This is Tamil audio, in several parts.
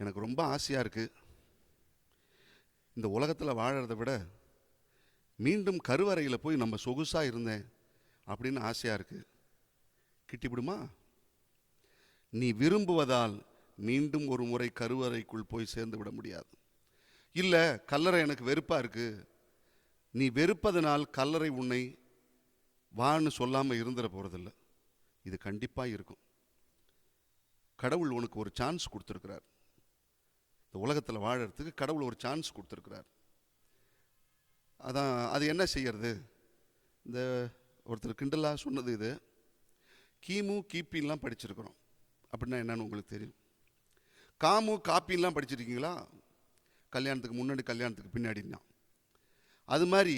எனக்கு ரொம்ப ஆசையாக இருக்குது, இந்த உலகத்தில் வாழறதை விட மீண்டும் கருவறையில் போய் நம்ம சொகுசாக இருந்தேன் அப்படின்னு ஆசையாக இருக்குது. கிட்டிவிடுமா? நீ விரும்புவதால் மீண்டும் ஒரு முறை கருவறைக்குள் போய் சேர்ந்து விட முடியாது. இல்லை, கல்லறை எனக்கு வெறுப்பாக இருக்குது, நீ வெறுப்பதனால் கல்லறை உன்னை வான்னு சொல்லாமல் இருந்துட போகிறதில்ல. இது கண்டிப்பாக இருக்கும். கடவுள் உனக்கு ஒரு சான்ஸ் கொடுத்துருக்கிறார். இந்த உலகத்தில் வாழறதுக்கு கடவுள் ஒரு சான்ஸ் கொடுத்துருக்கிறார். அதான் அது என்ன செய்யறது? இந்த ஒருத்தர் கிண்டலாக சொன்னது இது. கிமு கிபின்லாம் படிச்சிருக்கிறோம் அப்படின்னா என்னன்னு உங்களுக்கு தெரியும். காமு காப்பின்லாம் படிச்சிருக்கீங்களா? கல்யாணத்துக்கு முன்னாடி கல்யாணத்துக்கு பின்னாடினா. அது மாதிரி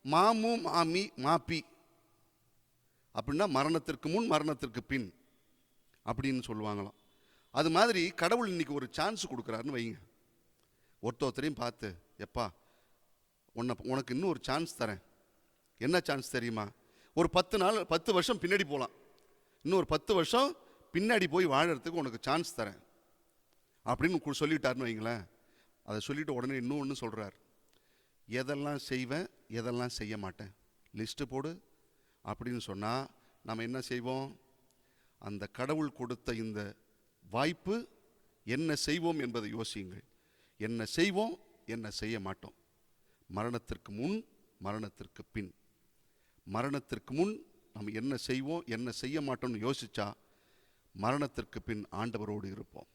மாமு மாமி மாப்பி அப்படின்னா மரணத்திற்கு முன் மரணத்திற்கு பின் அப்படின்னு சொல்லுவாங்களாம். அது மாதிரி கடவுள் இன்னைக்கு ஒரு சான்ஸ் கொடுக்குறாருன்னு வைங்க. ஒருத்தரையும் பார்த்து, எப்பா உனக்கு இன்னும் ஒரு சான்ஸ் தரேன். என்ன சான்ஸ் தெரியுமா? ஒரு 10 வருஷம் பின்னாடி போகலாம், இன்னும் ஒரு 10 வருஷம் பின்னாடி போய் வாழறதுக்கு உனக்கு சான்ஸ் தரேன் அப்படின்னு சொல்லிட்டாருன்னு வைங்களேன். அதை சொல்லிட்டு உடனே இன்னும் ஒன்று சொல்கிறார். எதெல்லாம் செய்வேன் எதெல்லாம் செய்ய மாட்டேன் லிஸ்ட்டு போடு அப்படின்னு சொன்னால் நம்ம என்ன செய்வோம்? அந்த கடவுள் கொடுத்த இந்த வாய்ப்பு என்ன செய்வோம் என்பதை யோசியுங்கள். என்ன செய்வோம், என்ன செய்ய மாட்டோம். மரணத்திற்கு முன் மரணத்திற்கு பின். மரணத்திற்கு முன் நம்ம என்ன செய்வோம் என்ன செய்ய மாட்டோம்னு யோசிச்சா மரணத்திற்கு பின் ஆண்டவரோடு இருப்போம்.